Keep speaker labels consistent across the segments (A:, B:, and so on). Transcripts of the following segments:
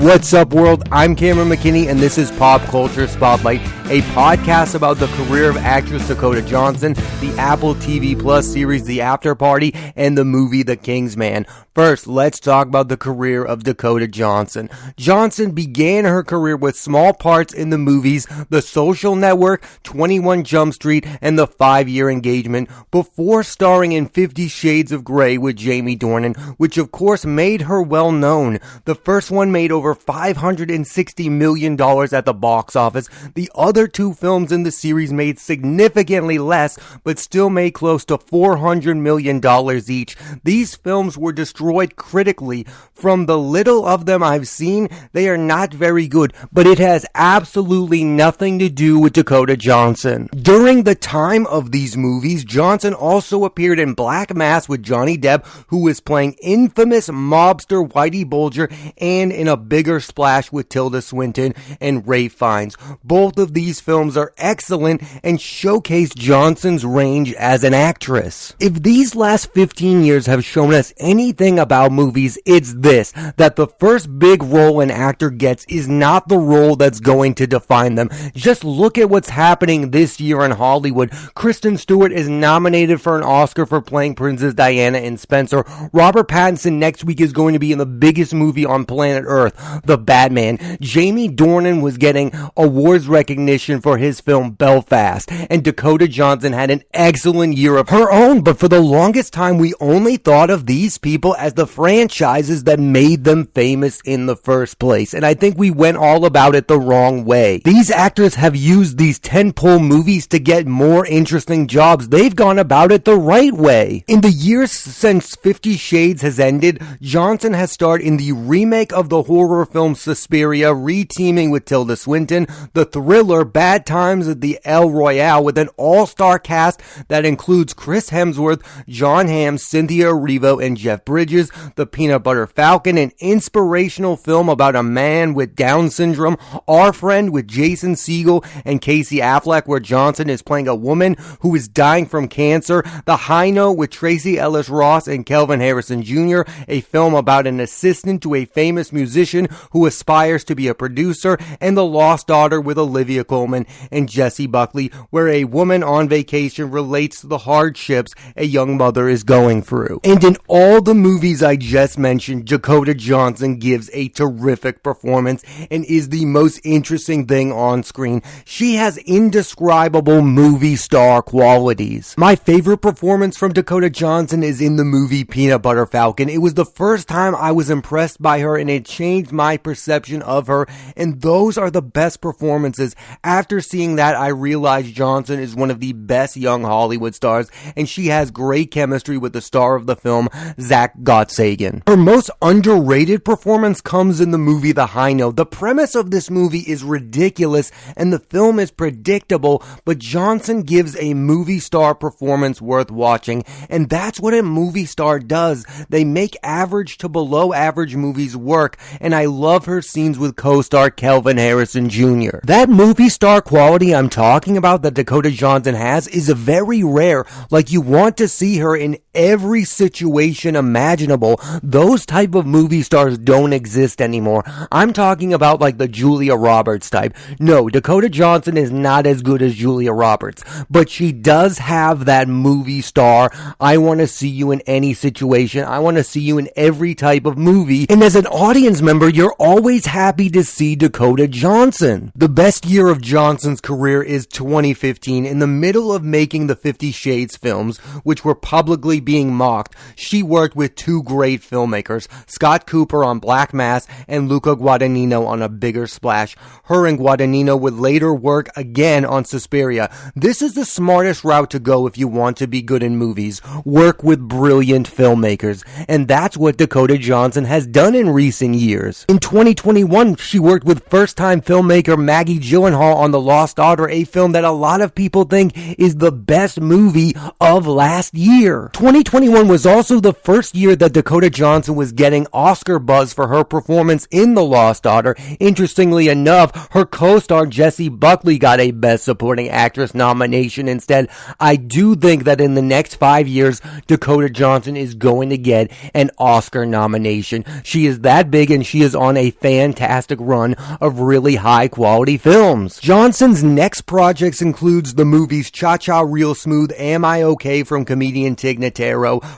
A: What's up, world? I'm Cameron McKinney, and this is Pop Culture Spotlight, a podcast about the career of actress Dakota Johnson, the Apple TV Plus series The Afterparty, and the movie The KingsMan. First, let's talk about the career of Dakota Johnson. Johnson began her career with small parts in the movies The Social Network, 21 Jump Street, and The 5-Year Engagement, before starring in 50 Shades of Grey with Jamie Dornan, which of course made her well known. The first one made over $560 million at the box office. The other two films in the series made significantly less, but still made close to $400 million each. These films were destroyed critically. From the little of them I've seen, they are not very good, but it has absolutely nothing to do with Dakota Johnson. During the time of these movies, Johnson also appeared in Black Mass with Johnny Depp, who was playing infamous mobster Whitey Bulger, and in A Bigger Splash with Tilda Swinton and Ralph Fiennes. Both of these films are excellent and showcase Johnson's range as an actress. If these last 15 years have shown us anything about movies, it's this: that the first big role an actor gets is not the role that's going to define them. Just look at what's happening this year in Hollywood. Kristen Stewart is nominated for an Oscar for playing Princess Diana in Spencer. Robert Pattinson next week is going to be in the biggest movie on planet Earth, The Batman. Jamie Dornan was getting awards recognition for his film Belfast, and Dakota Johnson had an excellent year of her own, but for the longest time we only thought of these people as the franchises that made them famous in the first place, and I think we went all about it the wrong way. These actors have used these tentpole movies to get more interesting jobs. They've gone about it the right way. In the years since 50 Shades has ended, Johnson has starred in the remake of the horror film Suspiria, re-teaming with Tilda Swinton, the thriller Bad Times at the El Royale, with an all-star cast that includes Chris Hemsworth, Jon Hamm, Cynthia Erivo, and Jeff Bridges, The Peanut Butter Falcon, an inspirational film about a man with Down syndrome, Our Friend with Jason Segel and Casey Affleck, where Johnson is playing a woman who is dying from cancer, The High Note with Tracy Ellis Ross and Kelvin Harrison Jr., a film about an assistant to a famous musician who aspires to be a producer, and The Lost Daughter with Olivia Colman and Jessie Buckley, where a woman on vacation relates to the hardships a young mother is going through. And in all the movies I just mentioned, Dakota Johnson gives a terrific performance and is the most interesting thing on screen. She has indescribable movie star qualities. My favorite performance from Dakota Johnson is in the movie Peanut Butter Falcon. It was the first time I was impressed by her, and it changed my perception of her, and those are the best performances. After seeing that, I realized Johnson is one of the best young Hollywood stars, and she has great chemistry with the star of the film, Zach Gottsagen. Her most underrated performance comes in the movie The High Note. The premise of this movie is ridiculous, and the film is predictable, but Johnson gives a movie star performance worth watching, and that's what a movie star does. They make average to below average movies work, and I love her scenes with co-star Kelvin Harrison Jr. That movie star quality I'm talking about that Dakota Johnson has is very rare. Like, you want to see her in every situation imaginable. Those type of movie stars don't exist anymore. I'm talking about like the Julia Roberts type. No, Dakota Johnson is not as good as Julia Roberts, but she does have that movie star, I want to see you in any situation, I want to see you in every type of movie, and as an audience member, you're always happy to see Dakota Johnson. The best year of Johnson's career is 2015. In the middle of making the 50 Shades films, which were publicly being mocked, she worked with two great filmmakers, Scott Cooper on Black Mass and Luca Guadagnino on A Bigger Splash. Her and Guadagnino would later work again on Suspiria. This is the smartest route to go if you want to be good in movies. Work with brilliant filmmakers. And that's what Dakota Johnson has done in recent years. In 2021, she worked with first-time filmmaker Maggie Gyllenhaal on The Lost Daughter, a film that a lot of people think is the best movie of last year. 2021 was also the first year that Dakota Johnson was getting Oscar buzz for her performance in The Lost Daughter. Interestingly enough, her co-star Jessie Buckley got a Best Supporting Actress nomination instead. I do think that in the next 5 years, Dakota Johnson is going to get an Oscar nomination. She is that big and she is on a fantastic run of really high quality films. Johnson's next projects includes the movies Cha-Cha Real Smooth, Am I Okay from comedian Tig Notaro,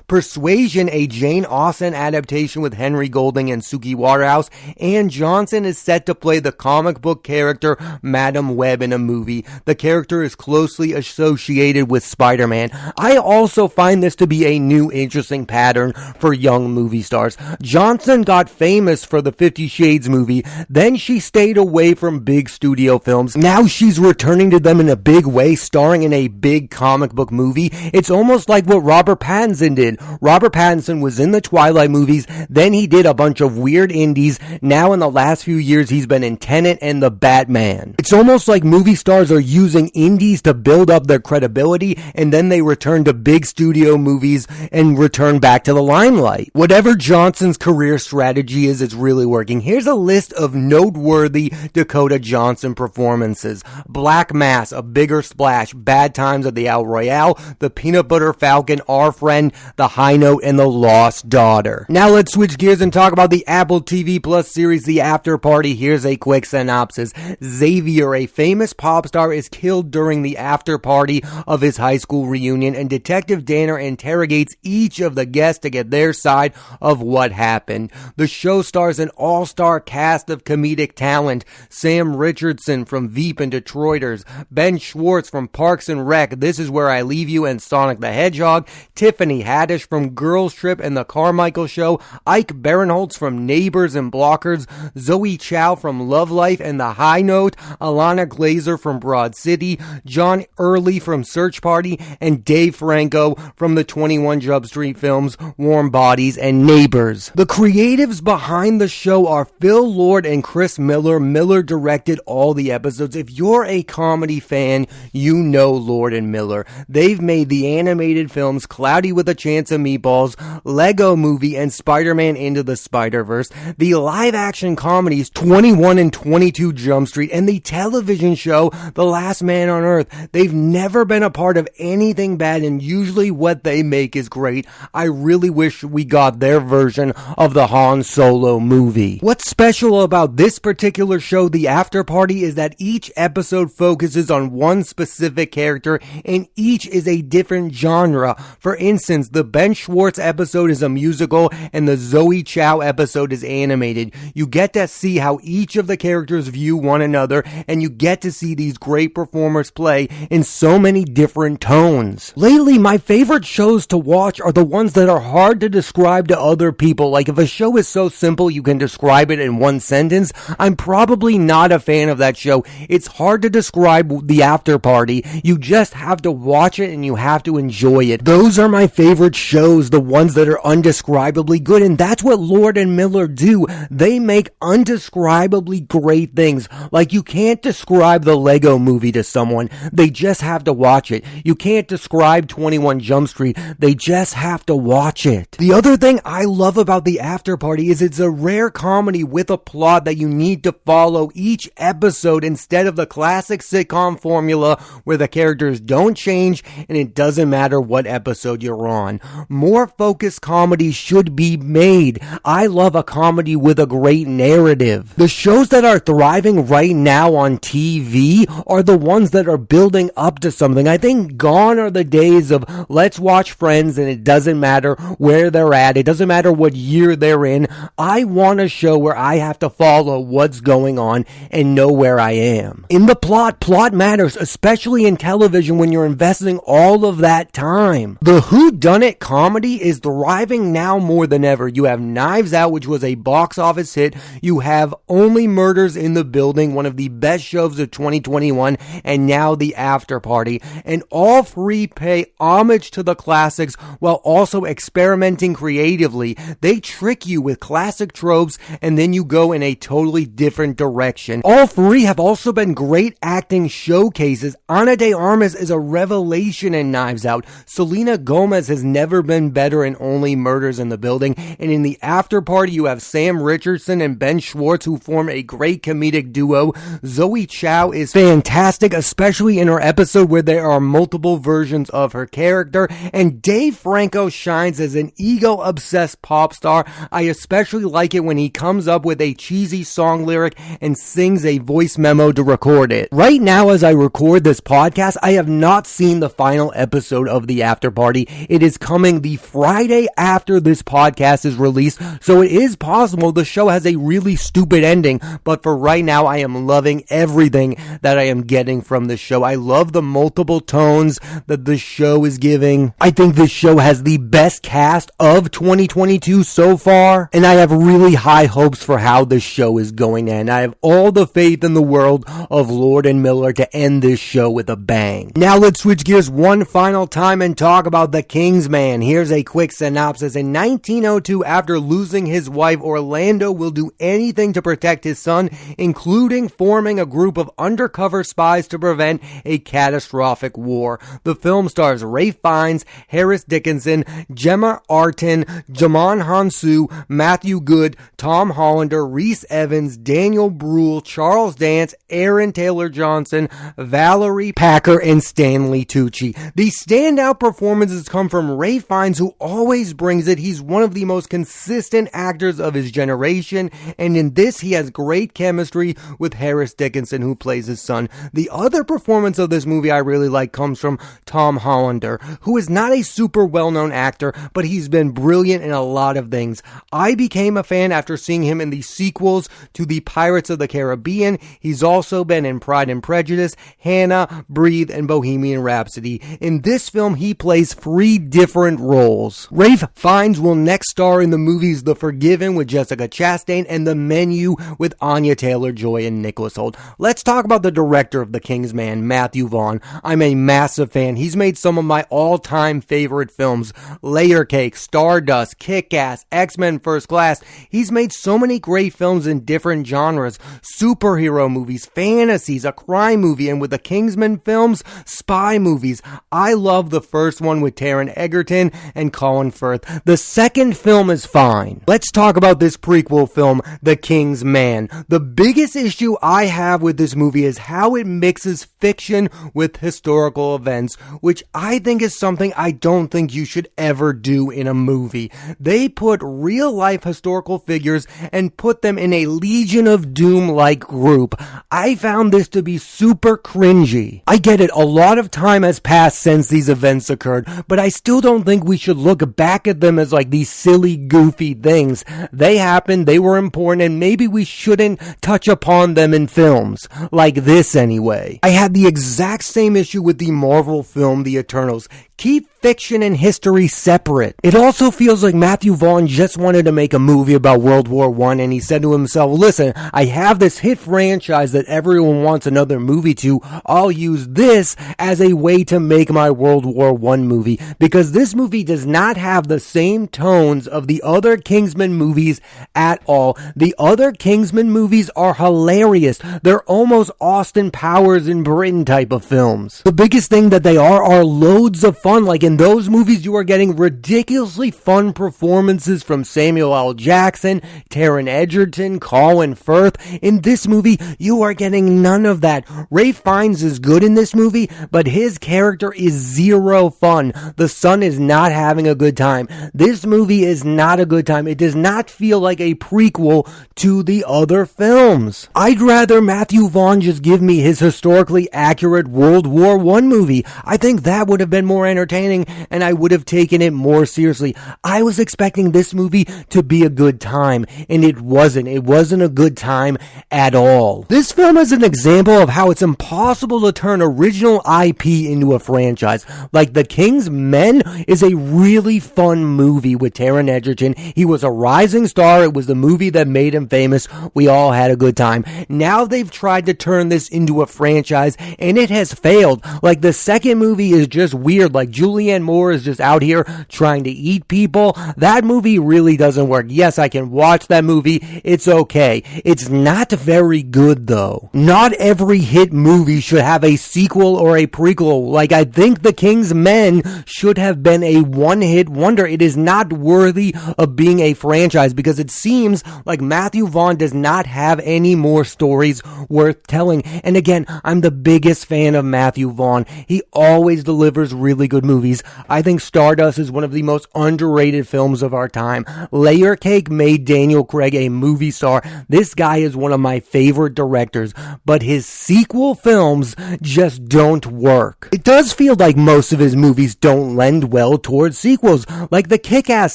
A: Persuasion, a Jane Austen adaptation with Henry Golding and Suki Waterhouse, and Johnson is set to play the comic book character Madam Web in a movie. The character is closely associated with Spider-Man. I also find this to be a new interesting pattern for young movie stars. Johnson got famous for the 50 Shades movie, then she stayed away from big studio films. Now she's returning to them in a big way, starring in a big comic book movie. It's almost like what Robert Pattinson did. Robert Pattinson was in the Twilight movies, then he did a bunch of weird indies. Now in the last few years he's been in Tenet and The Batman. It's almost like movie stars are using indies to build up their credibility, and then they return to big studio movies and return back to the limelight. Whatever Johnson's career strategy is, it's really working. Here's a list of noteworthy Dakota Johnson performances: Black Mass, A Bigger Splash, Bad Times at the El Royale, The Peanut Butter Falcon, Our Friend, The High Note, and The Lost Daughter. Now let's switch gears and talk about the Apple TV Plus series, The Afterparty. Here's a quick synopsis. Xavier, a famous pop star, is killed during the after party of his high school reunion, and Detective Danner interrogates each of the guests to get their side of what happened. The show stars an all-star cast of comedic talent: Sam Richardson from Veep and Detroiters, Ben Schwartz from Parks and Rec, This Is Where I Leave You and Sonic the Hedgehog, Tiffany Haddish from Girls Trip and The Carmichael Show, Ike Barinholtz from Neighbors and Blockers, Zoe Chow from Love Life and The High Note, Alana Glazer from Broad City, John Early from Search Party, and Dave Franco from the 21 Jump Street films Warm Bodies and Neighbors. The creatives behind the show are Phil Lord and Chris Miller. Miller directed all the episodes. If you're a comedy fan, you know Lord and Miller. They've made the animated films Cloudy with a Chance of Meatballs, Lego Movie, and Spider-Man Into the Spider-Verse, the live-action comedies 21 and 22 Jump Street, and the television show The Last Man on Earth. They've never been a part of anything bad, and usually what they make is great. I really wish we got their version of the Han Solo movie. What's special about this particular show, The Afterparty, is that each episode focuses on one specific character, and each is a different genre. For instance, the Ben Schwartz episode is a musical, and the Zoe Chow episode is animated. You get to see how each of the characters view one another, and you get to see these great performers play in so many different tones. Lately, my favorite shows to watch are the ones that are hard to describe to other people. Like, if a show is so simple you can describe it in one sentence, I'm probably not a fan of that show. It's hard to describe The Afterparty. You just have to watch it and you have to enjoy it. Those are my favorite shows, the ones that are undescribably good, and that's what Lord and Miller do. They make undescribably great things. Like, you can't describe the Lego Movie to someone. They just have to watch it. You can't describe 21 Jump Street. They just have to watch it. The other thing I love about The Afterparty is it's a rare comedy with a plot that you need to follow each episode instead of the classic sitcom formula where the characters don't change and it doesn't matter what episode you're on. More focused comedy should be made. I love a comedy with a great narrative. The shows that are thriving right now on TV are the ones that are building up to something. I think gone are the days of let's watch Friends and it doesn't matter where they're at. It doesn't matter what year they're in. I want a show where I have to follow what's going on and know where I am. In the plot matters, especially in television when you're investing all of that time. The whodunit comedy is thriving now more than ever. You have Knives Out, which was a box office hit. You have Only Murders in the Building, one of the best shows of 2021, and now The Afterparty. And all three pay homage to the classics while also experimenting creatively. They trick you with classic tropes and then you go in a totally different direction. All three have also been great acting showcases. Ana de Armas is a revelation in Knives Out. Selena Gomez Gomez has never been better in Only Murders in the Building, and in the Afterparty you have Sam Richardson and Ben Schwartz who form a great comedic duo. Zoe Chow is fantastic, especially in her episode where there are multiple versions of her character, and Dave Franco shines as an ego-obsessed pop star. I especially like it when he comes up with a cheesy song lyric and sings a voice memo to record it. Right now, as I record this podcast, I have not seen the final episode of the Afterparty. It is coming the Friday after this podcast is released, so it is possible the show has a really stupid ending, but for right now, I am loving everything that I am getting from this show. I love the multiple tones that the show is giving. I think this show has the best cast of 2022 so far, and I have really high hopes for how this show is going to end. I have all the faith in the world of Lord and Miller to end this show with a bang. Now let's switch gears one final time and talk about the KingsMan. Here's a quick synopsis. In 1902, after losing his wife, Orlando will do anything to protect his son, including forming a group of undercover spies to prevent a catastrophic war. The film stars Ralph Fiennes, Harris Dickinson, Gemma Arterton, Djimon Hounsou, Matthew Good, Tom Hollander, Rhys Evans, Daniel Bruhl, Charles Dance, Aaron Taylor Johnson, Valerie Packer, and Stanley Tucci. The standout performances come from Ralph Fiennes, who always brings it. He's one of the most consistent actors of his generation, and in this he has great chemistry with Harris Dickinson, who plays his son. The other performance of this movie I really like comes from Tom Hollander, who is not a super well-known actor, but he's been brilliant in a lot of things. I became a fan after seeing him in the sequels to the Pirates of the Caribbean. He's also been in Pride and Prejudice, Hannah, Breathe, and Bohemian Rhapsody. In this film, he plays 3 different roles. Ralph Fiennes will next star in the movies The Forgiven with Jessica Chastain and The Menu with Anya Taylor-Joy and Nicholas Hoult. Let's talk about the director of The KingsMan, Matthew Vaughn. I'm a massive fan. He's made some of my all-time favorite films: Layer Cake, Stardust, Kick-Ass, X-Men First Class. He's made so many great films in different genres: superhero movies, fantasies, a crime movie, and with the KingsMan films, spy movies. I love the first one with Taron Egerton and Colin Firth. The second film is fine. Let's talk about this prequel film, The KingsMan. The biggest issue I have with this movie is how it mixes fiction with historical events, which I think is something I don't think you should ever do in a movie. They put real life historical figures and put them in a Legion of Doom-like group. I found this to be super cringy. I get it, a lot of time has passed since these events occurred, but I still don't think we should look back at them as like these silly, goofy things. They happened, they were important, and maybe we shouldn't touch upon them in films. Like this anyway. I had the exact same issue with the Marvel film The Eternals. Keep fiction and history separate. It also feels like Matthew Vaughn just wanted to make a movie about World War I, and he said to himself, listen, I have this hit franchise that everyone wants another movie to. I'll use this as a way to make my World War I movie, because this movie does not have the same tones of the other KingsMan movies at all. The other KingsMan movies are hilarious. They're almost Austin Powers in Britain type of films. The biggest thing that they are loads of fun. Like in those movies, you are getting ridiculously fun performances from Samuel L. Jackson, Taron Egerton, Colin Firth. In this movie, you are getting none of that. Ralph Fiennes is good in this movie, but his character is zero fun. The son is not having a good time. This movie is not a good time. It does not feel like a prequel to the other films. I'd rather Matthew Vaughn just give me his historically accurate World War I movie. I think that would have been more entertaining, and I would have taken it more seriously. I was expecting this movie to be a good time, and it wasn't. It wasn't a good time at all. This film is an example of how it's impossible to turn original IP into a franchise. Like The KingsMan is a really fun movie with Taron Egerton. He was a rising star. It was the movie that made him famous. We all had a good time. Now they've tried to turn this into a franchise, and it has failed. Like the second movie is just weird. Like like Julianne Moore is just out here trying to eat people. That movie really doesn't work. Yes, I can watch that movie. It's okay. It's not very good though. Not every hit movie should have a sequel or a prequel. Like, I think The KingsMan should have been a one-hit wonder. It is not worthy of being a franchise because it seems like Matthew Vaughn does not have any more stories worth telling. And again, I'm the biggest fan of Matthew Vaughn. He always delivers really good movies. I think Stardust is one of the most underrated films of our time. Layer Cake made Daniel Craig a movie star. This guy is one of my favorite directors, but his sequel films just don't work. It does feel like most of his movies don't lend well towards sequels, like the Kick-Ass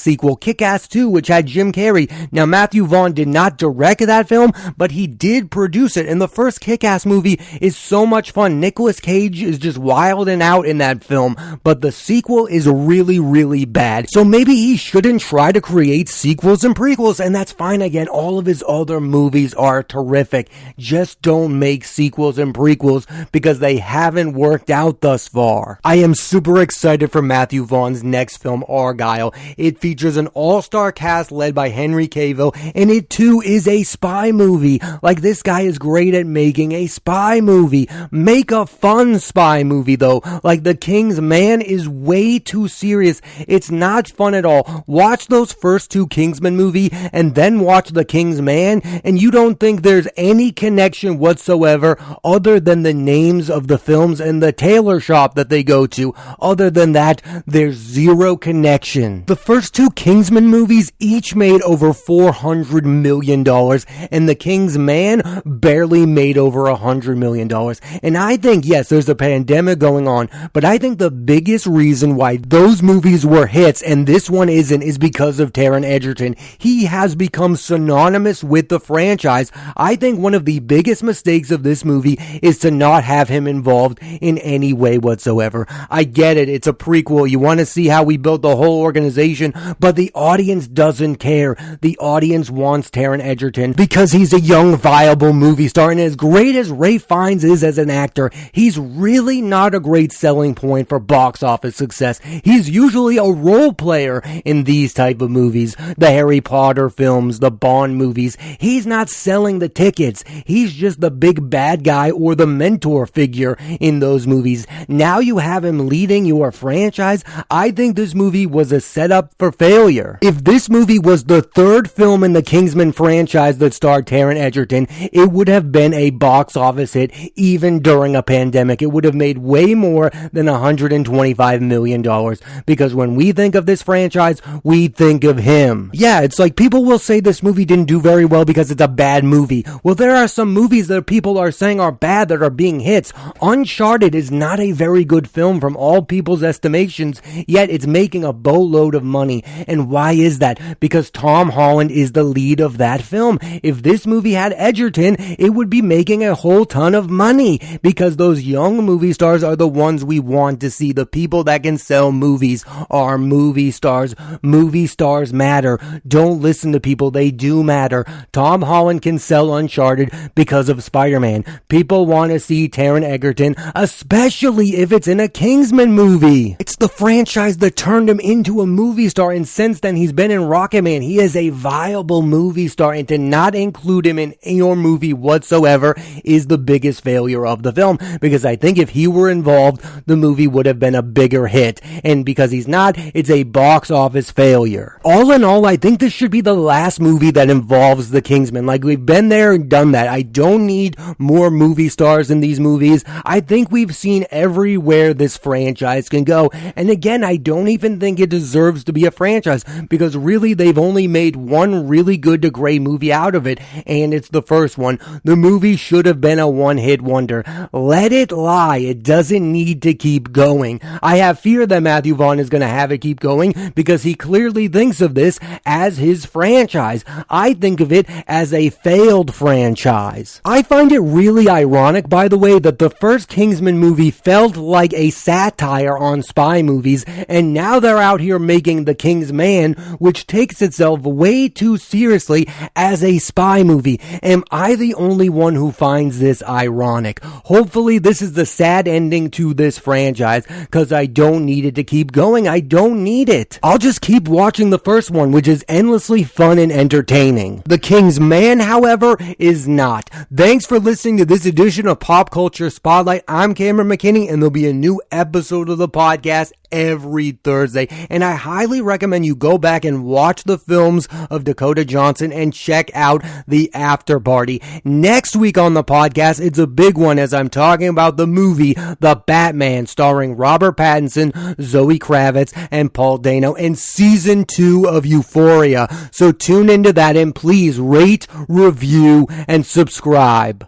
A: sequel, Kick-Ass 2, which had Jim Carrey. Now, Matthew Vaughn did not direct that film, but he did produce it, and the first Kick-Ass movie is so much fun. Nicolas Cage is just wild and out in that film, but the sequel is really, really bad. So maybe he shouldn't try to create sequels and prequels, and that's fine. Again, all of his other movies are terrific. Just don't make sequels and prequels because they haven't worked out thus far. I am super excited for Matthew Vaughn's next film, Argylle. It features an all-star cast led by Henry Cavill, and it too is a spy movie. Like, this guy is great at making a spy movie. Make a fun spy movie though. Like, The KingsMan is way too serious. It's not fun at all. Watch those first two Kingsman movie and then watch The KingsMan, and you don't think there's any connection whatsoever other than the names of the films and the tailor shop that they go to. Other than that, there's zero connection. The first two Kingsman movies each made over $400 million, and The KingsMan barely made over $100 million. And I think, yes, there's a pandemic going on, but I think the biggest reason why those movies were hits and this one isn't is because of Taron Egerton. He has become synonymous with the franchise. I think one of the biggest mistakes of this movie is to not have him involved in any way whatsoever. I get it, it's a prequel. You want to see how we built the whole organization, but the audience doesn't care. The audience wants Taron Egerton because he's a young, viable movie star, and as great as Ralph Fiennes is as an actor, he's really not a great selling point for box office success. He's usually a role player in these type of movies, the Harry Potter films, the Bond movies. He's not selling the tickets. He's just the big bad guy or the mentor figure in those movies. Now you have him leading your franchise. I think this movie was a setup for failure. If this movie was the third film in the Kingsman franchise that starred Taron Egerton, it would have been a box office hit even during a pandemic. It would have made way more than $125 million because when we think of this franchise, we think of him. Yeah, it's like people will say this movie didn't do very well because it's a bad movie. Well, there are some movies that people are saying are bad that are being hits. Uncharted is not a very good film from all people's estimations, yet it's making a boatload of money. And why is that? Because Tom Holland is the lead of that film. If this movie had Egerton, it would be making a whole ton of money because those young movie stars are the ones we want to see. The people that can sell movies are movie stars. Movie stars matter. Don't listen to people. They do matter. Tom Holland can sell Uncharted because of Spider-Man. People want to see Taron Egerton, especially if it's in a Kingsman movie. It's the franchise that turned him into a movie star, and since then he's been in Rocketman. He is a viable movie star, and to not include him in your movie whatsoever is the biggest failure of the film, because I think if he were involved, the movie would have been a bigger hit, and because he's not, it's a box office failure. All in all, I think this should be the last movie that involves the Kingsman. Like, we've been there and done that. I don't need more movie stars in these movies. I think we've seen everywhere this franchise can go, and again, I don't even think it deserves to be a franchise, because really they've only made one really good to great movie out of it, and it's the first one. The movie should have been a one-hit wonder. Let it lie. It doesn't need to keep going. I have fear that Matthew Vaughn is going to have it keep going because he clearly thinks of this as his franchise. I think of it as a failed franchise. I find it really ironic, by the way, that the first Kingsman movie felt like a satire on spy movies, and now they're out here making The KingsMan, which takes itself way too seriously as a spy movie. Am I the only one who finds this ironic? Hopefully this is the sad ending to this franchise, because because I don't need it to keep going. I don't need it. I'll just keep watching the first one, which is endlessly fun and entertaining. The KingsMan, however, is not. Thanks for listening to this edition of Pop Culture Spotlight. I'm Cameron McKinney, and there'll be a new episode of the podcast every Thursday, and I highly recommend you go back and watch the films of Dakota Johnson and check out the Afterparty. Next week on the podcast, it's a big one as I'm talking about the movie The Batman, starring Robert Pattinson, Zoe Kravitz, and Paul Dano, and season 2 of Euphoria. So tune into that, and please rate, review, and subscribe.